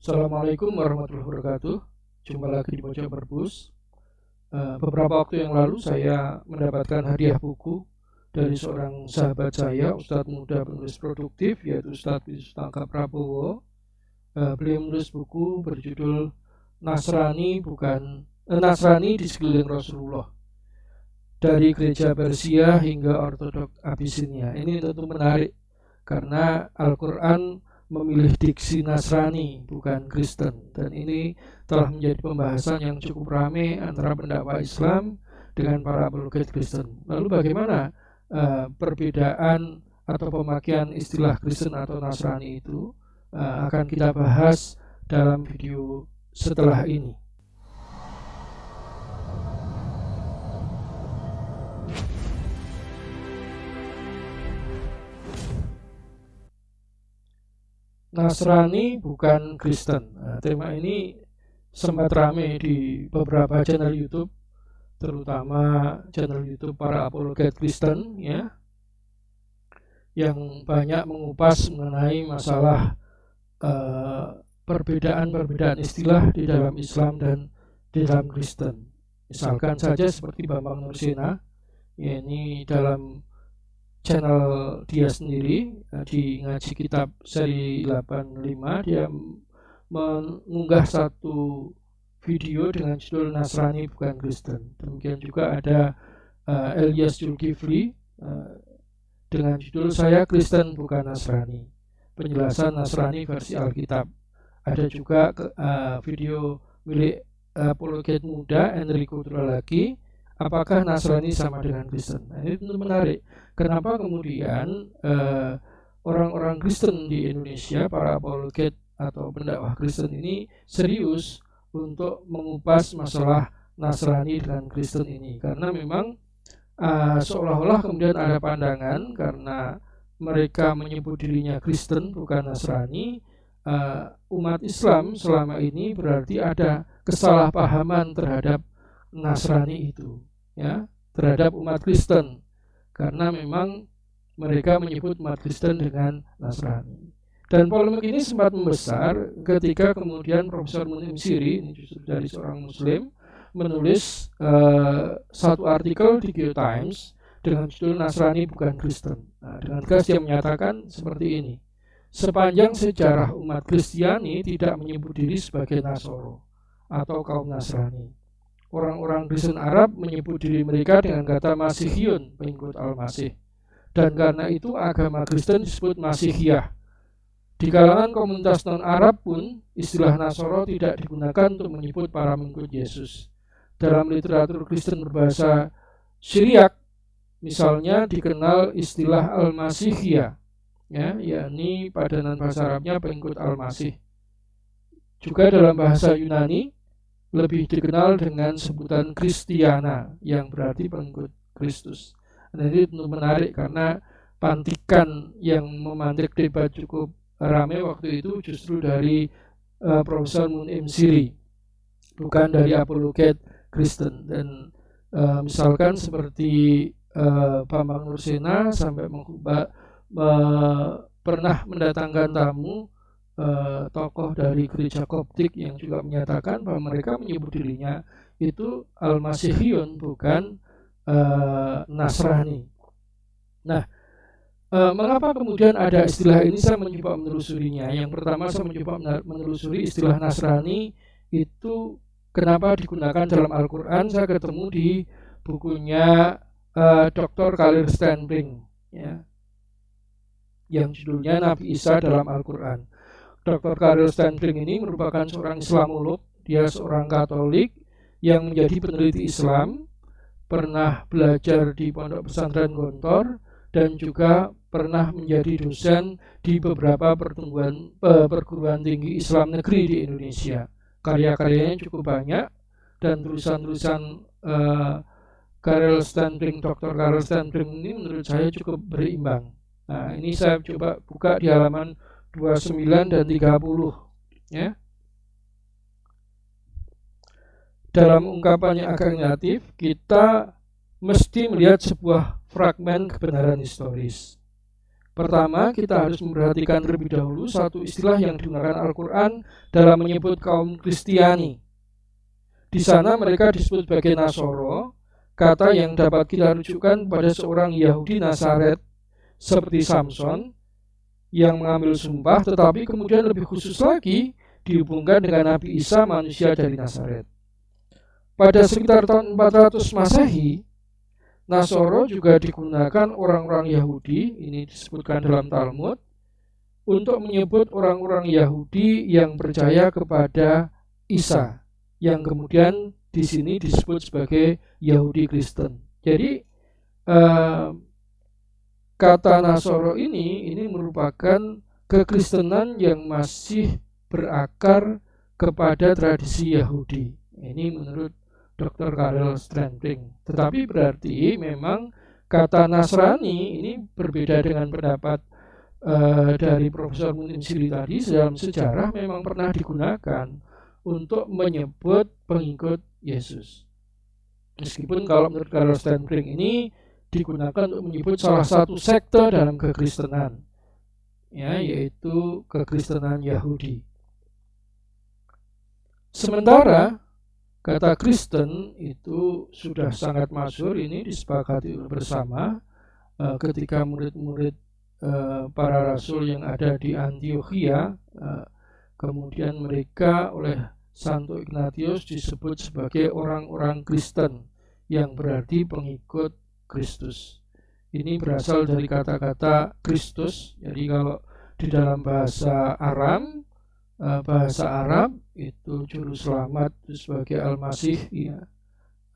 Assalamualaikum warahmatullahi wabarakatuh. Jumpa lagi di Pojok Perpus. Beberapa waktu yang lalu saya mendapatkan hadiah buku dari seorang sahabat saya, Ustadz muda penulis produktif, yaitu Ustadz Pustaka Prabowo. Beliau menulis buku berjudul Nasrani di sekeliling Rasulullah, dari gereja Persia hingga Ortodok Abisinia. Ini tentu menarik karena Al-Quran memilih diksi Nasrani bukan Kristen, dan ini telah menjadi pembahasan yang cukup ramai antara pendakwa Islam dengan para apologet Kristen. Lalu bagaimana perbedaan atau pemakaian istilah Kristen atau Nasrani itu akan kita bahas dalam video setelah ini. Nasrani bukan Kristen. Tema ini sempat ramai di beberapa channel YouTube, terutama channel YouTube para apologet Kristen, ya, yang banyak mengupas mengenai masalah perbedaan-perbedaan istilah di dalam Islam dan di dalam Kristen. Misalkan saja seperti Bambang Nursena, ya, ini dalam channel dia sendiri di Ngaji Kitab seri 85, dia mengunggah satu video dengan judul Nasrani bukan Kristen. Demikian juga ada Elias Zulkifli dengan judul Saya Kristen bukan Nasrani, penjelasan Nasrani versi Alkitab. Ada juga video milik apologet muda Enrico Drolaki, apakah Nasrani sama dengan Kristen. Nah, ini tentu menarik. Kenapa kemudian orang-orang Kristen di Indonesia, para apologet atau pendakwah Kristen ini serius untuk mengupas masalah Nasrani dan Kristen ini? Karena memang seolah-olah kemudian ada pandangan karena mereka menyebut dirinya Kristen bukan Nasrani, umat Islam selama ini berarti ada kesalahpahaman terhadap Nasrani itu, ya, terhadap umat Kristen, karena memang mereka menyebut umat Kristen dengan Nasrani. Dan polemik ini sempat membesar ketika kemudian Profesor Mun'im Siri, ini justru dari seorang Muslim, menulis satu artikel di GeoTimes dengan judul Nasrani bukan Kristen. Nah, dengan tegas dia menyatakan seperti ini: sepanjang sejarah umat Kristiani tidak menyebut diri sebagai Nasoro atau kaum Nasrani. Orang-orang Kristen Arab menyebut diri mereka dengan kata Masihiyun, pengikut Al-Masih. Dan karena itu agama Kristen disebut Masihiyah. Di kalangan komunitas non-Arab pun istilah Nasoro tidak digunakan untuk menyebut para pengikut Yesus. Dalam literatur Kristen berbahasa Syriak misalnya dikenal istilah Al-Masihiyah, ya, yakni padanan bahasa Arabnya pengikut Al-Masih. Juga dalam bahasa Yunani lebih dikenal dengan sebutan Kristiana, yang berarti pengikut Kristus. Nah, ini tentu menarik karena pantikan yang memantik debat cukup ramai waktu itu justru dari Profesor Mun'im Siri, bukan dari apologet Kristen. Dan misalkan seperti Bambang Nursena sampai pernah mendatangkan tamu tokoh dari gereja Koptik yang juga menyatakan bahwa mereka menyebut dirinya itu Al-Masihiyun bukan Nasrani. Nah, mengapa kemudian ada istilah ini? Saya mencoba menelusurinya. Yang pertama, saya mencoba menelusuri istilah Nasrani itu kenapa digunakan dalam Al-Quran. Saya ketemu di bukunya Dr. Khalil Stanpling, ya, yang judulnya Nabi Isa dalam Al-Quran. Dr. Khalil Stanpling ini merupakan seorang Islamolog. Dia seorang Katolik yang menjadi peneliti Islam, pernah belajar di Pondok Pesantren Gontor, dan juga pernah menjadi dosen di beberapa perguruan tinggi Islam negeri di Indonesia. Karya-karyanya cukup banyak, dan tulisan-tulisan Dr. Khalil Stanpling ini menurut saya cukup berimbang. Nah, ini saya coba buka di halaman 29 dan 30, ya. Dalam ungkapan yang agak negatif, kita mesti melihat sebuah fragmen kebenaran historis. Pertama, kita harus memperhatikan terlebih dahulu satu istilah yang digunakan Al-Quran dalam menyebut kaum Kristiani. Di sana mereka disebut sebagai Nasoro, kata yang dapat kita rujukkan pada seorang Yahudi Nazaret seperti Samson yang mengambil sumpah, tetapi kemudian lebih khusus lagi dihubungkan dengan Nabi Isa, manusia dari Nazaret. Pada sekitar tahun 400 Masehi, Nasoro juga digunakan orang-orang Yahudi, ini disebutkan dalam Talmud, untuk menyebut orang-orang Yahudi yang percaya kepada Isa, yang kemudian di sini disebut sebagai Yahudi Kristen. Jadi kata Nasoro ini merupakan kekristenan yang masih berakar kepada tradisi Yahudi. Ini menurut Dr. Karel Strandling. Tetapi berarti memang kata Nasrani ini berbeda dengan pendapat dari Profesor Munir Siri tadi. Dalam sejarah memang pernah digunakan untuk menyebut pengikut Yesus. Meskipun kalau menurut Karel Strandling ini digunakan untuk menyebut salah satu sekte dalam kekristenan, ya, yaitu kekristenan Yahudi. Sementara kata Kristen itu sudah sangat masyhur, ini disepakati bersama ketika murid-murid para rasul yang ada di Antiokhia, kemudian mereka oleh Santo Ignatius disebut sebagai orang-orang Kristen, yang berarti pengikut Kristus. Ini berasal dari kata-kata Kristus. Jadi kalau di dalam bahasa Arab itu juru selamat itu sebagai Al-Masih, ya.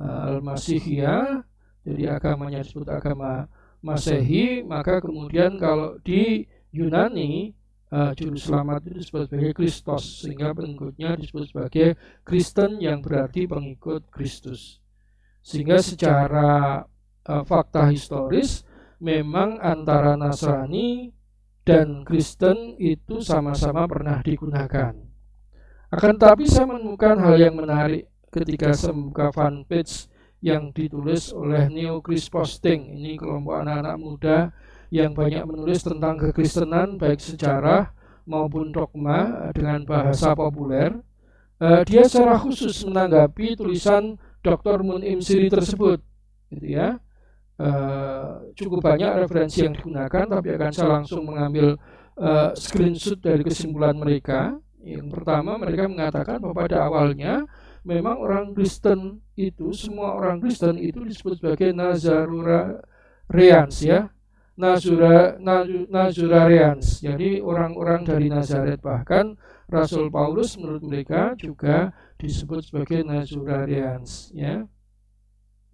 Al-Masih, ya. Jadi agamanya disebut agama Masehi. Maka kemudian kalau di Yunani juru selamat itu disebut sebagai Kristos, sehingga pengikutnya disebut sebagai Kristen, yang berarti pengikut Kristus. Sehingga secara fakta historis memang antara Nasrani dan Kristen itu sama-sama pernah digunakan. Akan tetapi saya menemukan hal yang menarik ketika saya membuka fanpage yang ditulis oleh Neo Chris Posting. Ini kelompok anak-anak muda yang banyak menulis tentang kekristenan, baik sejarah maupun dogma dengan bahasa populer. Dia secara khusus menanggapi tulisan Dr. Mun'im Siri tersebut, gitu ya. Cukup banyak referensi yang digunakan, tapi akan saya langsung mengambil screenshot dari kesimpulan mereka. Yang pertama, mereka mengatakan bahwa pada awalnya memang orang Kristen itu, semua orang Kristen itu disebut sebagai Nazarureans, ya, Nazurareans. Jadi orang-orang dari Nazaret. Bahkan Rasul Paulus menurut mereka juga disebut sebagai Nazurareans, ya.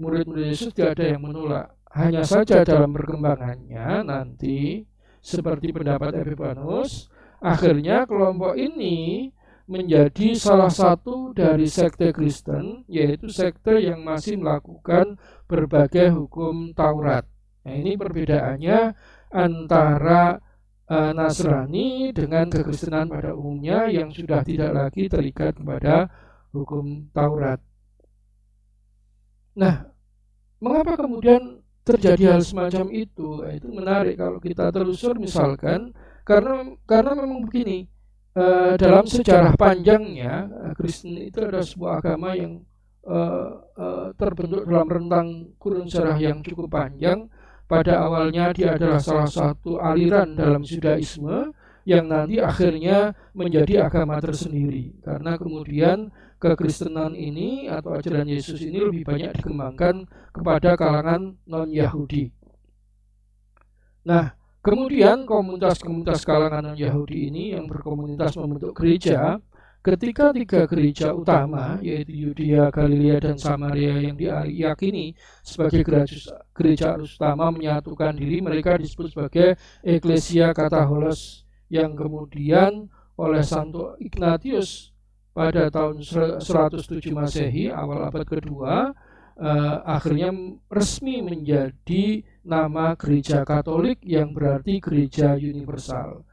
Murid-murid Yesus tidak ada yang menolak. Hanya saja dalam perkembangannya nanti, seperti pendapat Epifanus, akhirnya kelompok ini menjadi salah satu dari sekte Kristen, yaitu sekte yang masih melakukan berbagai hukum Taurat. Nah, ini perbedaannya antara Nasrani dengan kekristenan pada umumnya yang sudah tidak lagi terikat kepada hukum Taurat. Nah, mengapa kemudian terjadi hal semacam itu? Itu menarik kalau kita telusur misalkan, karena memang begini, dalam sejarah panjangnya Kristen itu adalah sebuah agama yang terbentuk dalam rentang kurun sejarah yang cukup panjang. Pada awalnya dia adalah salah satu aliran dalam Judaisme yang nanti akhirnya menjadi agama tersendiri, karena kemudian kekristenan ini atau ajaran Yesus ini lebih banyak dikembangkan kepada kalangan non-Yahudi. Nah, kemudian komunitas-komunitas kalangan non-Yahudi ini yang berkomunitas membentuk gereja. Ketika tiga gereja utama, yaitu Yudea, Galilea, dan Samaria yang diyakini sebagai gereja utama menyatukan diri, mereka disebut sebagai Ecclesia Kataholos, yang kemudian oleh Santo Ignatius pada tahun 107 Masehi, awal abad kedua, akhirnya resmi menjadi nama Gereja Katolik, yang berarti gereja universal.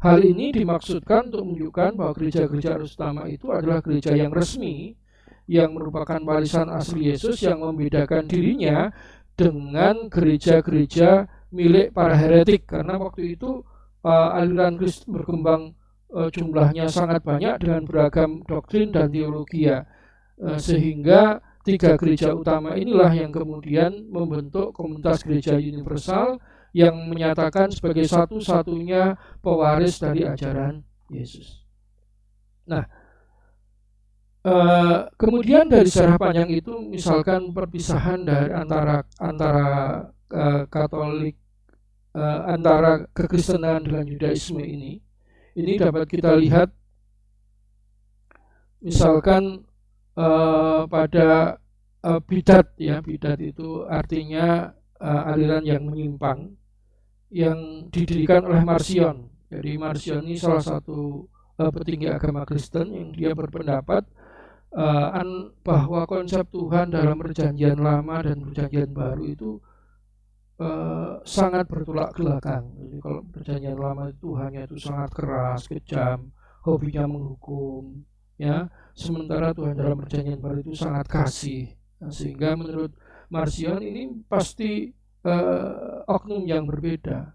Hal ini dimaksudkan untuk menunjukkan bahwa gereja-gereja utama itu adalah gereja yang resmi, yang merupakan warisan asli Yesus, yang membedakan dirinya dengan gereja-gereja milik para heretik, karena waktu itu aliran Kristen berkembang jumlahnya sangat banyak dengan beragam doktrin dan teologi ya. Sehingga 3 gereja utama inilah yang kemudian membentuk komunitas gereja universal yang menyatakan sebagai satu-satunya pewaris dari ajaran Yesus. Nah, kemudian dari sejarah panjang itu, misalkan perpisahan dari antara Katolik, antara kekristenan dengan Yudaisme ini dapat kita lihat misalkan pada bidat ya. Bidat itu artinya aliran yang menyimpang yang didirikan oleh Marcion. Jadi Marcion ini salah satu petinggi agama Kristen yang dia berpendapat bahwa konsep Tuhan dalam perjanjian lama dan perjanjian baru itu sangat bertolak belakang. Jadi kalau perjanjian lama itu Tuhannya itu sangat keras, kejam, hobinya menghukum ya. Sementara Tuhan dalam perjanjian baru itu sangat kasih. Nah, sehingga menurut Marcion ini pasti oknum yang berbeda,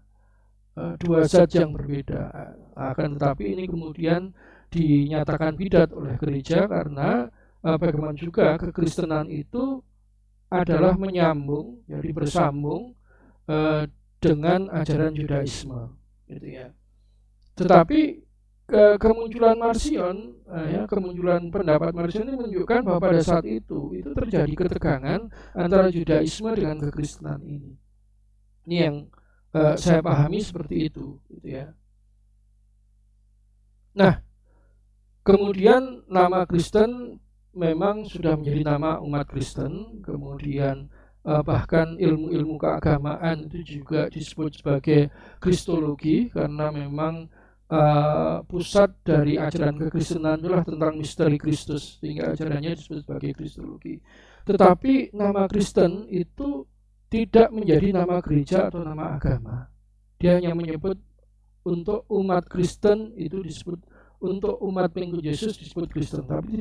dua zat yang berbeda. Akan tetapi ini kemudian dinyatakan bidat oleh gereja karena bagaimana juga kekristenan itu adalah menyambung, jadi bersambung dengan ajaran Yudaisme, gitu ya. Tetapi kemunculan Marcion, kemunculan pendapat Marcion ini menunjukkan bahwa pada saat itu terjadi ketegangan antara Yudaisme dengan kekristenan ini. Ini yang saya pahami seperti itu, gitu ya. Nah, kemudian nama Kristen memang sudah menjadi nama umat Kristen. Kemudian bahkan ilmu-ilmu keagamaan itu juga disebut sebagai Kristologi, karena memang pusat dari ajaran kekristenan itulah tentang misteri Kristus, sehingga ajarannya disebut sebagai Kristologi. Tetapi nama Kristen itu tidak menjadi nama gereja atau nama agama. Dia hanya menyebut untuk umat Kristen itu disebut, untuk umat pengikut Yesus disebut Kristen, tapi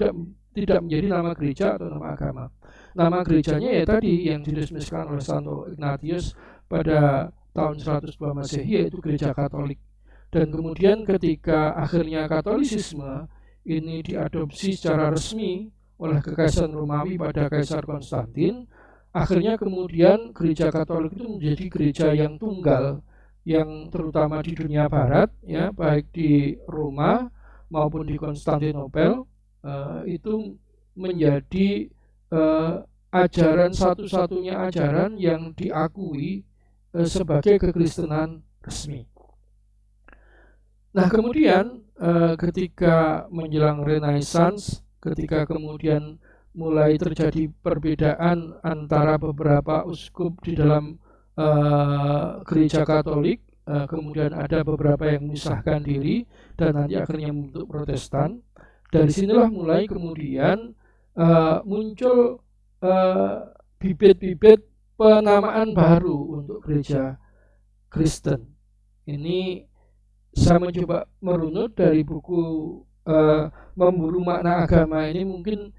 tidak menjadi nama gereja atau nama agama. Nama gerejanya ya tadi yang diresmikan oleh Santo Ignatius pada tahun 102 Masehi, yaitu Gereja Katolik. Dan kemudian ketika akhirnya Katolisisme ini diadopsi secara resmi oleh Kekaisaran Romawi pada Kaisar Konstantin, akhirnya kemudian Gereja Katolik itu menjadi gereja yang tunggal, yang terutama di dunia Barat ya, baik di Roma maupun di Konstantinopel, itu menjadi ajaran satu-satunya ajaran yang diakui sebagai kekristenan resmi. Nah, kemudian ketika menjelang Renaissance, ketika kemudian mulai terjadi perbedaan antara beberapa uskup di dalam gereja Katolik, kemudian ada beberapa yang memisahkan diri dan nanti akhirnya membentuk Protestan. Dari sinilah mulai kemudian muncul bibit-bibit penamaan baru untuk gereja Kristen. Ini saya mencoba merunut dari buku Memburu Makna Agama ini, mungkin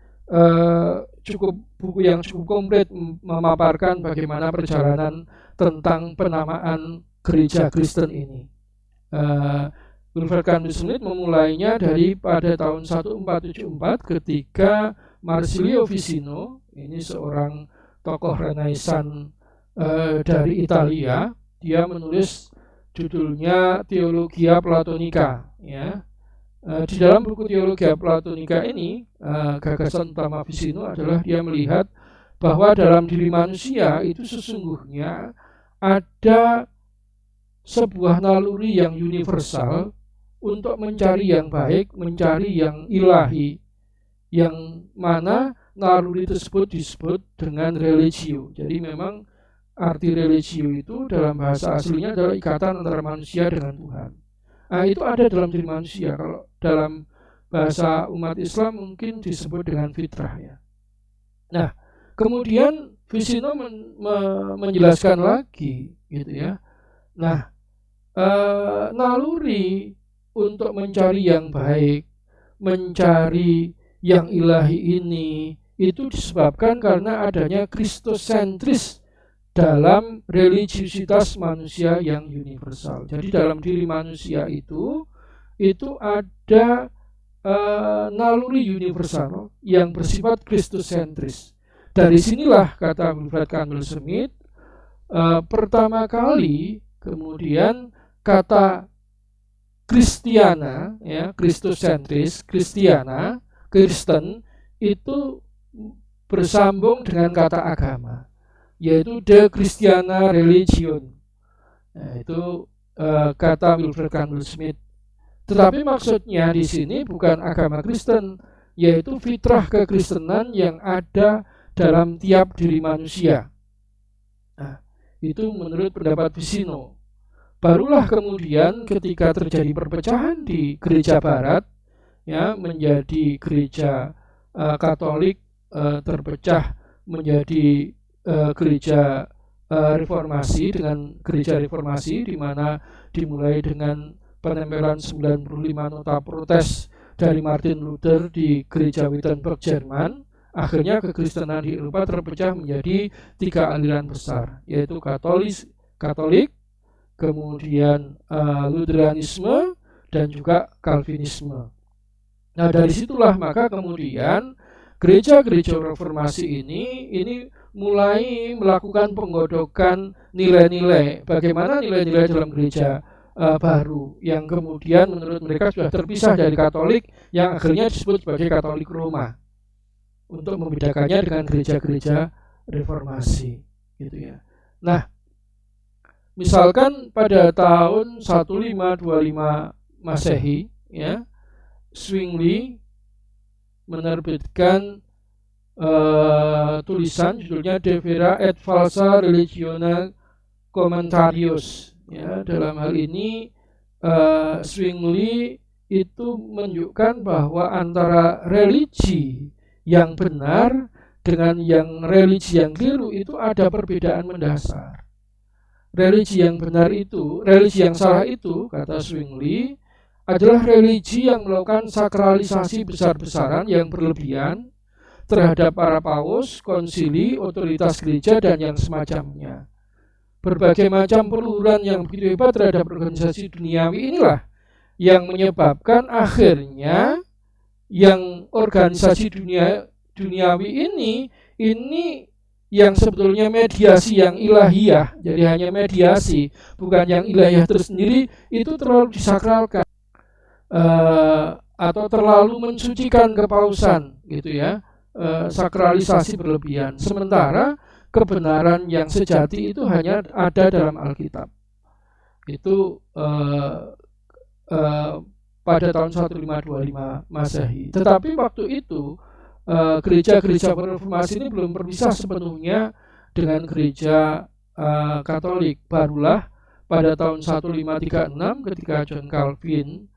buku yang cukup komplit memaparkan bagaimana perjalanan tentang penamaan gereja Kristen ini. Wilfred Candle Smith memulainya dari pada tahun 1474 ketika Marsilio Ficino, ini seorang tokoh Renaissance dari Italia, dia menulis judulnya Theologia Platonica ya. Di dalam buku Theologia Platonica ini, gagasan utama Ficino adalah dia melihat bahwa dalam diri manusia itu sesungguhnya ada sebuah naluri yang universal untuk mencari yang baik, mencari yang ilahi, yang mana naluri tersebut disebut dengan religio. Jadi memang arti religio itu dalam bahasa aslinya adalah ikatan antara manusia dengan Tuhan. Nah, itu ada dalam diri manusia. Kalau dalam bahasa umat Islam mungkin disebut dengan fitrah ya. Nah, kemudian Ficino menjelaskan lagi gitu ya. Nah, naluri untuk mencari yang baik, mencari yang ilahi ini itu disebabkan karena adanya kristosentris dalam religiusitas manusia yang universal. Jadi dalam diri manusia itu ada naluri universal yang bersifat Kristus-sentris. Dari sinilah kata Wilfred Candle Smith pertama kali kemudian kata Kristiana, ya, Kristus-sentris, Kristiana, Kristen itu bersambung dengan kata agama, yaitu De Christiana Religion. Nah, itu kata Wilfred Candle Smith. Tetapi maksudnya di sini bukan agama Kristen, yaitu fitrah kekristenan yang ada dalam tiap diri manusia. Nah, itu menurut pendapat Vicino. Barulah kemudian ketika terjadi perpecahan di gereja Barat, ya, menjadi gereja Katolik terpecah menjadi gereja reformasi dengan gereja reformasi, di mana dimulai dengan penempelan 95 nota protes dari Martin Luther di gereja Wittenberg, Jerman. Akhirnya kekristenan di Eropa terpecah menjadi 3 aliran besar, yaitu Katolik, kemudian Lutheranisme, dan juga Calvinisme. Nah, dari situlah maka kemudian gereja-gereja reformasi ini mulai melakukan penggodokan nilai-nilai. Bagaimana nilai-nilai dalam gereja baru yang kemudian menurut mereka sudah terpisah dari Katolik, yang akhirnya disebut sebagai Katolik Roma, untuk membedakannya dengan gereja-gereja reformasi, gitu ya. Nah, misalkan pada tahun 1525 Masehi, ya, Zwingli menerbitkan tulisan judulnya De Vera et Falsa Religione Commentarius. Ya, dalam hal ini Zwingli itu menunjukkan bahwa antara religi yang benar dengan yang religi yang keliru itu ada perbedaan mendasar. Religi yang benar itu, religi yang salah itu, kata Zwingli, adalah religi yang melakukan sakralisasi besar-besaran yang berlebihan terhadap para paus, konsili, otoritas gereja, dan yang semacamnya. Berbagai macam peluruhan yang begitu hebat terhadap organisasi duniawi inilah yang menyebabkan akhirnya yang organisasi duniawi ini yang sebetulnya mediasi yang ilahiyah, jadi hanya mediasi, bukan yang ilahiyah tersendiri, itu terlalu disakralkan atau terlalu mensucikan kepausan, gitu ya, sakralisasi berlebihan. Sementara kebenaran yang sejati itu hanya ada dalam Alkitab. Itu pada tahun 1525 Masehi. Tetapi waktu itu gereja-gereja reformasi ini belum berpisah sepenuhnya dengan gereja Katolik. Barulah pada tahun 1536 ketika John Calvin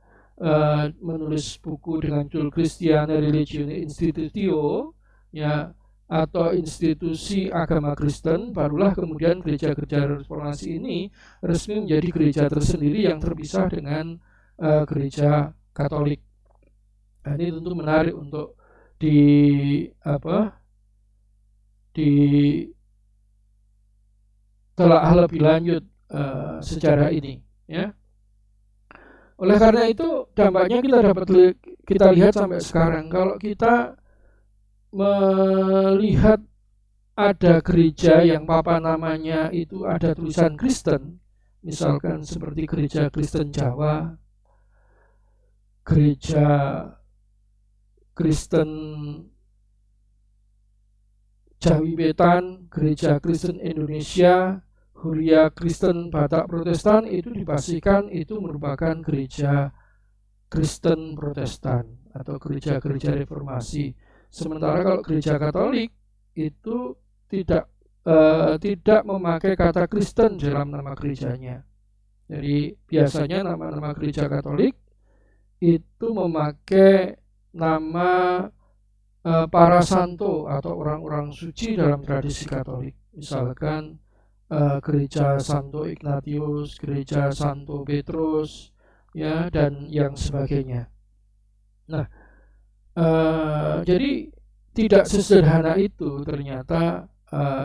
menulis buku dengan judul Christiane Religione Institutio, ya, atau institusi agama Kristen, barulah kemudian gereja-gereja reformasi ini resmi menjadi gereja tersendiri yang terpisah dengan gereja Katolik. Nah, ini tentu menarik untuk ditelaah lebih lanjut sejarah ini, ya. Oleh karena itu dampaknya kita lihat sampai sekarang. Kalau kita melihat ada gereja yang papan namanya itu ada tulisan Kristen, misalkan seperti gereja Kristen Jawa, gereja Kristen Jawi Wetan, gereja Kristen Indonesia, Huria Kristen Batak Protestan, itu dipastikan itu merupakan gereja Kristen Protestan atau gereja-gereja reformasi. Sementara kalau gereja Katolik itu tidak memakai kata Kristen dalam nama gerejanya. Jadi biasanya nama-nama gereja Katolik itu memakai nama para santo atau orang-orang suci dalam tradisi Katolik. Misalkan gereja Santo Ignatius, gereja Santo Petrus, ya, dan yang sebagainya. Nah, jadi tidak sesederhana itu ternyata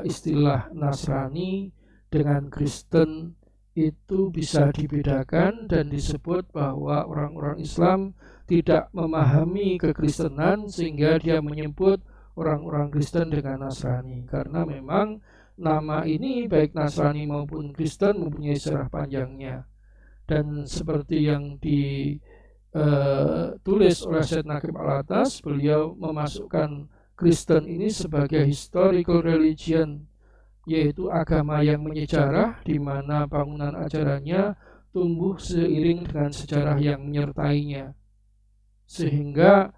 istilah Nasrani dengan Kristen itu bisa dibedakan dan disebut bahwa orang-orang Islam tidak memahami kekristenan sehingga dia menyebut orang-orang Kristen dengan Nasrani, karena memang nama ini baik Nasrani maupun Kristen mempunyai sejarah panjangnya. Dan seperti yang ditulis oleh Syed Naqib Al-Atas, beliau memasukkan Kristen ini sebagai historical religion, yaitu agama yang menyejarah di mana bangunan ajarannya tumbuh seiring dengan sejarah yang menyertainya. Sehingga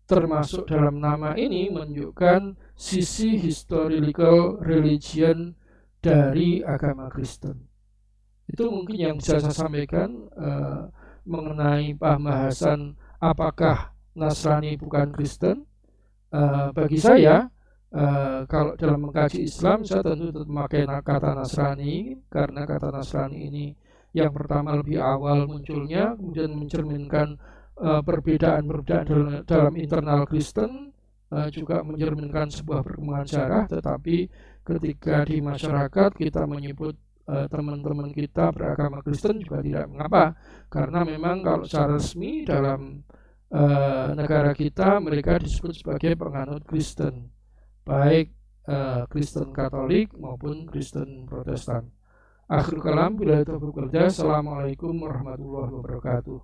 termasuk dalam nama ini menunjukkan sisi historical religion dari agama Kristen. Itu mungkin yang bisa saya sampaikan mengenai pembahasan apakah Nasrani bukan Kristen. Bagi saya, kalau dalam mengkaji Islam, saya tentu tetap memakai kata Nasrani, karena kata Nasrani ini yang pertama lebih awal munculnya, kemudian mencerminkan perbedaan dalam internal Kristen, juga mencerminkan sebuah perkembangan sejarah. Tetapi ketika di masyarakat kita menyebut teman-teman kita beragama Kristen juga tidak mengapa, karena memang kalau secara resmi dalam negara kita mereka disebut sebagai penganut Kristen, baik Kristen Katolik maupun Kristen Protestan. Akhirul kalam, bila itu bekerja. Assalamualaikum warahmatullahi wabarakatuh.